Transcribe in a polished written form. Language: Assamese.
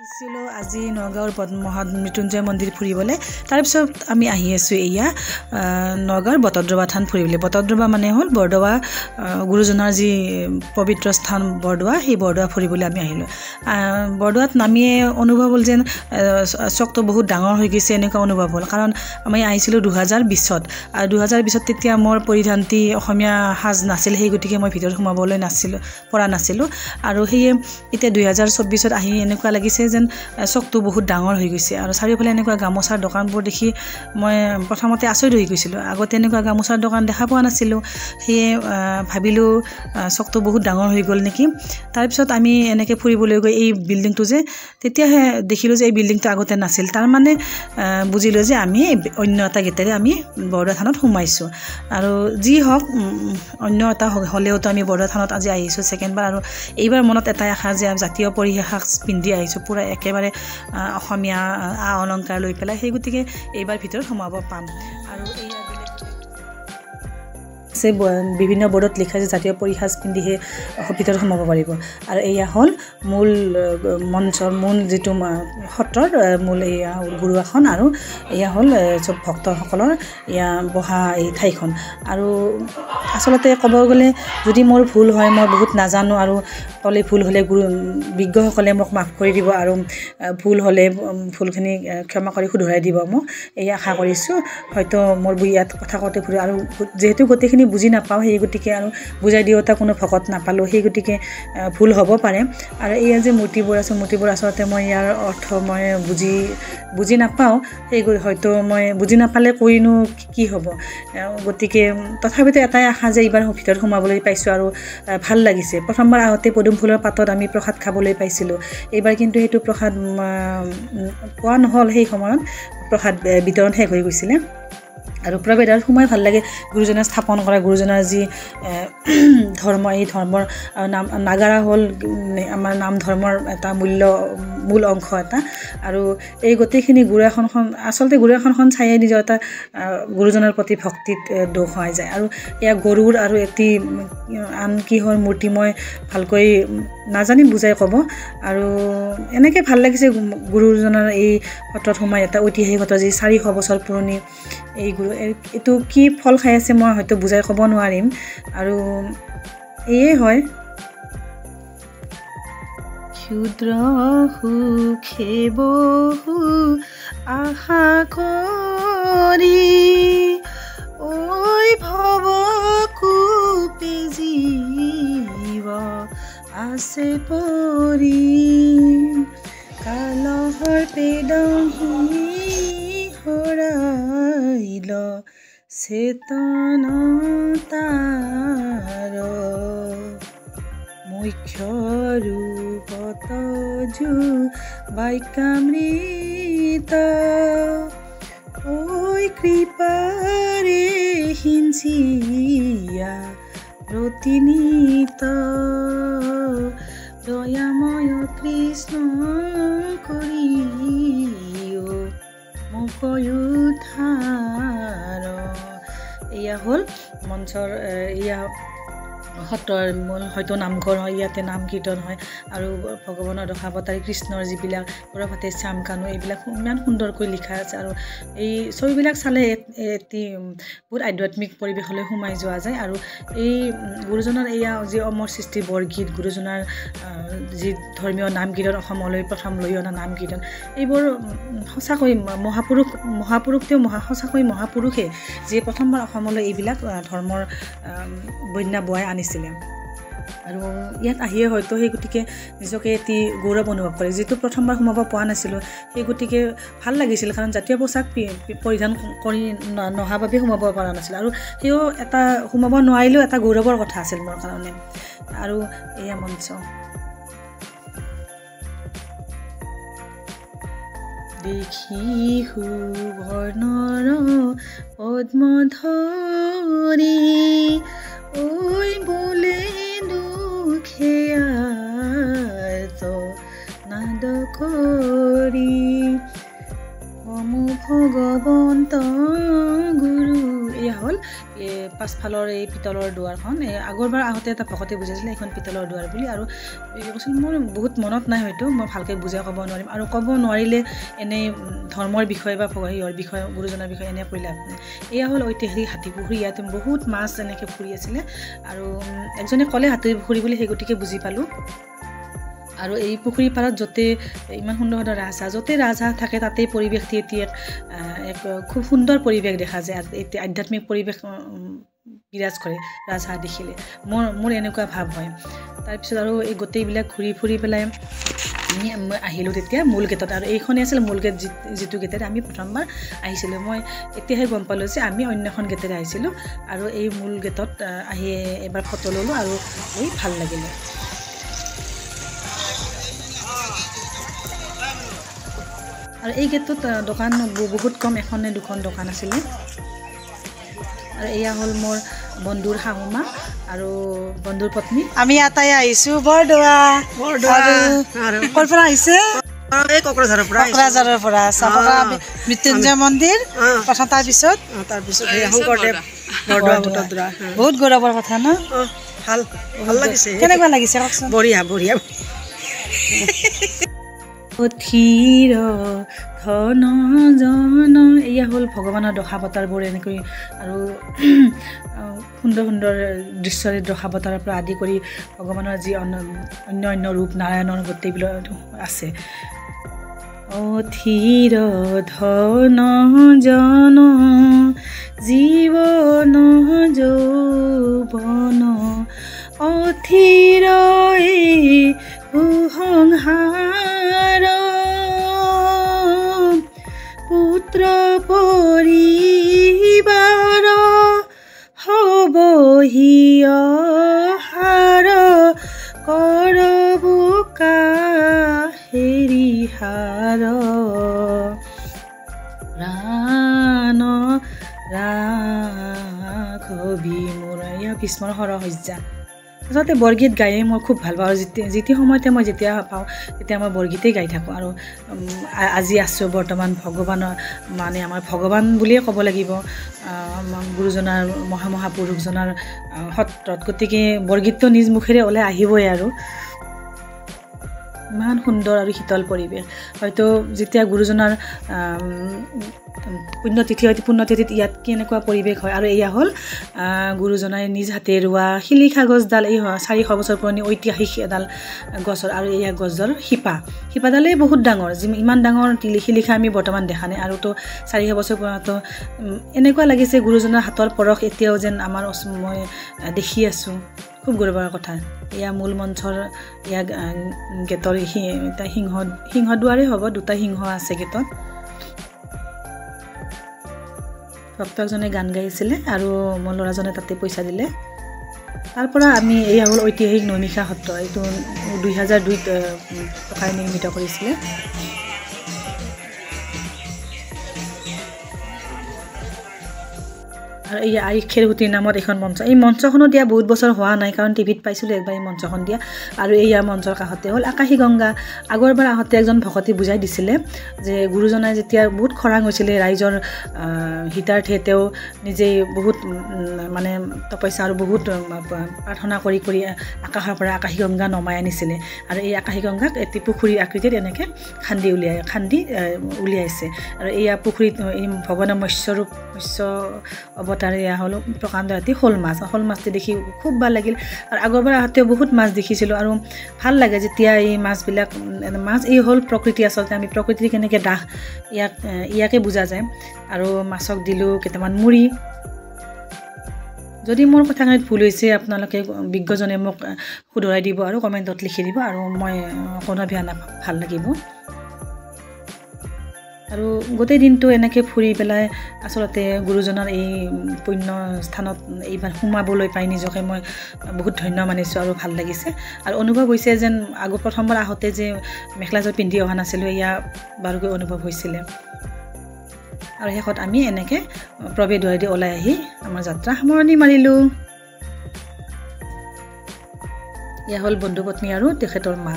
আহিছিলো আজি নগাঁৱৰ মহামৃত্যুঞ্জয় মন্দিৰ ফুৰিবলৈ। তাৰপিছত আমি আহি আছোঁ এয়া নগাঁৱৰ বটদ্ৰৱা থান ফুৰিবলৈ। বটদ্ৰৱা মানে হ'ল বৰদোৱা গুৰুজনাৰ যি পবিত্ৰ স্থান বৰদোৱা, সেই বৰদোৱা ফুৰিবলৈ আমি আহিলোঁ। বৰদোৱাত নামিয়ে অনুভৱ হ'ল যেন চকটো বহুত ডাঙৰ হৈ গৈছে, এনেকুৱা অনুভৱ হ'ল। কাৰণ আমি আহিছিলোঁ 2020ত, আৰু 2020ত তেতিয়া মোৰ পৰিধানটি অসমীয়া সাজ নাছিল, সেই গতিকে মই ভিতৰত সোমাবলৈ পৰা নাছিলোঁ। আৰু সেয়ে এতিয়া 2024ত আহি এনেকুৱা লাগিছে যেন চকটো বহুত ডাঙৰ হৈ গৈছে। আৰু চাৰিওফালে এনেকুৱা গামোচাৰ দোকানবোৰ দেখি মই প্ৰথমতে আচৰিত হৈ গৈছিলোঁ। আগতে এনেকুৱা গামোচাৰ দোকান দেখা পোৱা নাছিলোঁ, সেয়ে ভাবিলোঁ চকটো বহুত ডাঙৰ হৈ গ'ল নেকি। তাৰপিছত আমি এনেকৈ ফুৰিবলৈ গৈ এই বিল্ডিংটো যে তেতিয়াহে দেখিলোঁ যে এই বিল্ডিংটো আগতে নাছিল। তাৰমানে বুজিলোঁ যে আমি অন্য এটা গেটেৰে আমি বৰদোৱা থানত সোমাইছোঁ। আৰু যি হওক, অন্য এটা হ'লেওতো আমি বৰদোৱা থানত আজি আহিছোঁ ছেকেণ্ডবাৰ। আৰু এইবাৰ মনত এটাই আশা যে জাতীয় পৰিসাজ পিন্ধি আহিছোঁ, পূৰা একেবাৰে অসমীয়া অলংকাৰ লৈ পেলাই, সেই গতিকে এইবাৰ ভিতৰত সোমাব পাম। আৰু এয়া বিভিন্ন বৰ্ডত লিখা যে জাতীয় পৰিসাজ পিন্ধিহে ভিতৰত সোমাব পাৰিব। আৰু এয়া হ'ল মূল মঞ্চৰ মূল যিটো সত্ৰৰ মূল এয়া গুৰু আসন, আৰু এয়া হ'ল চব ভক্তসকলৰ এয়া বহা এই ঠাইখন। আৰু আচলতে ক'ব গ'লে যদি মোৰ ভুল হয়, মই বহুত নাজানো, আৰু ক'লে ভুল হ'লে বিজ্ঞসকলে মোক মাফ কৰি দিব, আৰু ভুল হ'লে ভুলখিনি ক্ষমা কৰি শুধৰাই দিব মোক, এই আশা কৰিছোঁ। হয়তো মোৰ ইয়াত কথা কওঁতে ভুল, আৰু যিহেতু গোটেইখিনি বুজি নাপাওঁ, সেই গতিকে আৰু বুজাই দিওঁতা কোনো ভকত নাপালোঁ, সেই গতিকে ভুল হ'ব পাৰে। আৰু এয়া যে মূৰ্তিবোৰ আছে, মূৰ্তিবোৰ আচলতে মই ইয়াৰ অৰ্থ মই বুজি নাপাওঁ, সেই হয়তো মই বুজি নাপালে কৈনো কি হ'ব। গতিকে তথাপিতো এটাই আশা যে এইবাৰ ভিতৰত সোমাবলৈ পাইছোঁ, আৰু ভাল লাগিছে। প্ৰথমবাৰ আহোঁতে পদুম ফুলৰ পাতত আমি প্ৰসাদ খাবলৈ পাইছিলোঁ, এইবাৰ কিন্তু সেইটো প্ৰসাদ পোৱা নহ'ল। সেই সময়ত প্ৰসাদ বিতৰণ শেষ হৈ গৈছিলে। আৰু প্ৰৱেশদ্বাৰত সোমাই ভাল লাগে। গুৰুজনাই স্থাপন কৰা গুৰুজনাৰ যি ধৰ্ম, এই ধৰ্মৰ নাগাৰা হ'ল আমাৰ নাম ধৰ্মৰ এটা মূল অংশ এটা। আৰু এই গোটেইখিনি গুৰু আসনখন, আচলতে গুৰু আসনখন চায়ে নিজৰ এটা গুৰুজনাৰ প্ৰতি ভক্তিত দোষ হৈ যায়। আৰু এয়া গৰুৰ আৰু এটি আন কিহৰ মূৰ্তি মই ভালকৈ নাজানিম বুজাই ক'ব। আৰু এনেকৈ ভাল লাগিছে গুৰুজনাৰ এই সত্ৰত সোমাই। এটা ঐতিহাসিকতা যি 400 বছৰ পুৰণি এই এইটো কি ফল খাই আছে মই হয়তো বুজাই ক'ব নোৱাৰিম। আৰু এয়ে হয়, ক্ষুদ্ৰ সুখে বহু আশা কৰি ঐ ভৱ কূপে জীৱ আছে পৰি, কালহৰ পেদহি হৰাইল চেতনতাৰ, মুখ্য ৰূপত বাক্যামৃত ঐ কৃপাৰে সিঞ্চিয়া প্ৰতিনিত, দয়াময় কৃষ্ণ কৰি মুকয়ুধাৰ। এয়া হ'ল মঞ্চৰ এয়া সত্ৰৰ মূল হয়তো নামঘৰ হয়, ইয়াতে নাম কীৰ্তন হয়। আৰু ভগৱানৰ দশাৱতাৰী কৃষ্ণৰ যিবিলাক প্ৰভাতে শ্যাম কানু, এইবিলাক ইমান সুন্দৰকৈ লিখা আছে। আৰু এই ছবিবিলাক চালে এটি বহুত আধ্যাত্মিক পৰিৱেশলৈ সোমাই যোৱা যায়। আৰু এই গুৰুজনাৰ এয়া যি অমৰ সৃষ্টি বৰগীত, গুৰুজনাৰ যি ধৰ্মীয় নাম কীৰ্তন, অসমলৈ প্ৰথম লৈ অনা নাম কীৰ্তন, এইবোৰ সঁচাকৈ মহাপুৰুষ তেওঁ সঁচাকৈ মহাপুৰুষে যিয়ে প্ৰথমবাৰ অসমলৈ এইবিলাক ধৰ্মৰ বন্যা বোৱাই আনিছিলে। আৰু ইয়াত আহিয়ে হয়তো সেই গতিকে নিজকে এটি গৌৰৱ অনুভৱ কৰে, যিটো প্ৰথমবাৰ সোমাব পোৱা নাছিলোঁ। সেই গতিকে ভাল লাগিছিল, কাৰণ জাতীয় পোচাক পৰিধান কৰি নহা বাবে সোমাব পৰা নাছিল। আৰু সেও এটা সোমাব নোৱাৰিলেও এটা গৌৰৱৰ কথা আছিল মোৰ কাৰণে। আৰু এয়া মঞ্চ দেখি সুবৰ্ণৰ পদ্মধৰি ঐ বোলে দুখেয়াত নাদ কৰি ভগৱন্ত গুৰু। এয়া হ'ল পাছফালৰ এই পিতলৰ দুৱাৰখন আগৰবাৰ আহোঁতে এটা ভকতে বুজাইছিলে এইখন পিতলৰ দুৱাৰ বুলি আৰু কৈছিল মোৰ বহুত মনত নাই হয়তো মই ভালকৈ বুজাই ক'ব নোৱাৰিম আৰু ক'ব নোৱাৰিলে এনেই ধৰ্মৰ বিষয়ে বা ভগৱানৰ বিষয়ে গুৰুজনাৰ বিষয়ে এনে কৈ লাভ নাই এয়া হ'ল ঐতিহাসিক হাতীপুখুৰী ইয়াত বহুত মাছ এনেকৈ ফুৰি আছিলে আৰু একজনে ক'লে হাতীপুখুৰী বুলি সেই গতিকে বুজি পালোঁ আৰু এই পুখুৰী পাৰত য'তে ইমান সুন্দৰ সুন্দৰ ৰাজহাঁহ য'তে ৰাজহাঁহ থাকে তাতেই পৰিৱেশটি এতিয়া এক খুব সুন্দৰ পৰিৱেশ দেখা যায় এতিয়া আধ্যাত্মিক পৰিৱেশ বিৰাজ কৰে ৰাজহাঁহ দেখিলে মোৰ এনেকুৱা ভাৱ হয় তাৰপিছত আৰু এই গোটেইবিলাক ঘূৰি ফুৰি পেলাই আমি আহিলোঁ তেতিয়া মূল গেটত আৰু এইখনেই আছিল মূল গেট যিটো গেটেৰে আমি প্ৰথমবাৰ আহিছিলোঁ মই এতিয়াহে গম পালোঁ যে আমি অন্য এখন গেটেৰে আহিছিলোঁ আৰু এই মূল গেটত আহি এবাৰ ফটো ল'লোঁ আৰু এই ভাল লাগিলে আৰু এই গেটটোত দোকান বহুত কম এখন নে দুখন দোকান আছিলে আৰু এয়া হ'ল মোৰ বন্ধুৰ শাহুমা আৰু বন্ধুৰ পত্নী আমি আটাই আহিছোঁ বৰদোৱা ক'ৰ পৰা আহিছে কোকৰাঝাৰৰ পৰা মৃত্যুঞ্জয় মন্দিৰ প্ৰথম তাৰপিছত শংকৰদেৱ বৰদোৱা বহুত গৌৰৱৰ কথা ন ভাল লাগিছে কেনেকুৱা লাগিছে কওকচোন বঢ়িয়া অথিৰ ধন জন এয়া হ'ল ভগৱানৰ দশাৱতাৰবোৰ এনেকৈ আৰু সুন্দৰ সুন্দৰ দৃশ্যৰে দশাৱতাৰৰ পৰা আদি কৰি ভগৱানৰ যি অন্য ৰূপ নাৰায়ণৰ গোটেইবিলাক আছে অথিৰ ধন জন জীৱন যৌৱন অথিৰ সংসাৰ পুত্ৰ পৰিবাৰ হবহি অহাৰ কৰবকা হেৰিহাৰ ৰাণ ৰাঘবি মোৰ এয়া ভীষ্মৰ সৰহজ্যা আচলতে বৰগীত গায়ে মই খুব ভাল পাওঁ আৰু যিটো সময়তে মই যেতিয়া পাওঁ তেতিয়া মই বৰগীতেই গাই থাকোঁ আৰু আজি আছোঁ বৰ্তমান ভগৱানৰ মানে আমাৰ ভগৱান বুলিয়ে ক'ব লাগিব গুৰুজনাৰ মহাপুৰুষজনাৰ সত্ৰত গতিকে বৰগীতটো নিজ মুখেৰে ওলাই আহিবই আৰু ইমান সুন্দৰ আৰু শীতল পৰিৱেশ হয়তো যেতিয়া গুৰুজনাৰ পুণ্যতিথিত ইয়াত কেনেকুৱা পৰিৱেশ হয় আৰু এয়া হ'ল গুৰুজনাই নিজ হাতে ৰোৱা শিলিখা গছডাল এই 400 বছৰ পুৰণি ঐতিহাসিক এডাল গছৰ আৰু এয়া গছডাল শিপাডালেই বহুত ডাঙৰ ইমান ডাঙৰ শিলিখা আমি বৰ্তমান দেখা নাই আৰু তো 400 বছৰ পুৰণাতো এনেকুৱা লাগিছে গুৰুজনাৰ হাতৰ পৰশ এতিয়াও যেন আমাৰ মই দেখি আছোঁ খুব গৌৰৱৰ কথা এয়া মূল মঞ্চৰ এয়া গেটৰ সিংহ দুৱাৰেই হ'ব দুটা সিংহ আছে গেটত ভক্তজনে গান গাইছিলে আৰু মোৰ ল'ৰাজনে তাতে পইচা দিলে তাৰ পৰা আমি এয়া হ'ল ঐতিহাসিক নৈমিষা সত্ৰ এইটো 2002ত টকাই নিৰ্মিত কৰিছিলে আৰু এই খেৰহুটিৰ নামত এখন মঞ্চ এই মঞ্চখনো দিয়া বহুত বছৰ হোৱা নাই কাৰণ টিভিত পাইছিলোঁ একবাৰ এই মঞ্চখন দিয়া আৰু এইয়া মঞ্চৰ কাষতে হ'ল আকাশী গংগা আগৰবাৰ আহোঁতে এজন ভকতে বুজাই দিছিলে যে গুৰুজনাই যেতিয়া বহুত খৰাং হৈছিলে ৰাইজৰ হিতাৰ্থে তেওঁ নিজেই বহুত মানে তপস্যা আৰু বহুত প্ৰাৰ্থনা কৰি আকাশৰ পৰা আকাশী গংগা নমাই আনিছিলে আৰু এই আকাশী গংগাক এটি পুখুৰীৰ আকৃতিত এনেকৈ খান্দি উলিয়াইছে আৰু এয়া পুখুৰীত এই ভগৱানৰ মৎস্য অৱতাৰ এয়া হ'ল প্ৰকাণ্ড ৰাতি শ'ল মাছটো দেখি খুব ভাল লাগিল আৰু আগৰবাৰ আহোঁতেও বহুত মাছ দেখিছিলোঁ আৰু ভাল লাগে যেতিয়া এই মাছবিলাক এই হ'ল প্ৰকৃতি আচলতে আমি প্ৰকৃতিৰ কেনেকৈ দাস ইয়াকে বুজা যায় আৰু মাছক দিলোঁ কেইটামান মুড়ি যদি মোৰ কথাখিনিত ভুল হৈছে আপোনালোকে বিজ্ঞজনে মোক শুধৰাই দিব আৰু কমেণ্টত লিখি দিব আৰু মই কোনো বেয়া ভাল লাগিব আৰু গোটেই দিনটো এনেকৈ ফুৰি পেলাই আচলতে গুৰুজনাৰ এই পুণ্য স্থানত এইবাৰ সোমাবলৈ পাই নিজকে মই বহুত ধন্য মানিছোঁ আৰু ভাল লাগিছে আৰু অনুভৱ হৈছে যেন প্ৰথমবাৰ আহোঁতে যে মেখেলাযোৰ পিন্ধি অহা নাছিলোঁ এয়া বাৰুকৈ অনুভৱ হৈছিলে আৰু শেষত আমি এনেকৈ প্ৰৱেশ দুৱাৰেদি ওলাই আহি আমাৰ যাত্ৰা সামৰণি মাৰিলোঁ এয়া হ'ল বন্ধু পত্নী আৰু তেখেতৰ মা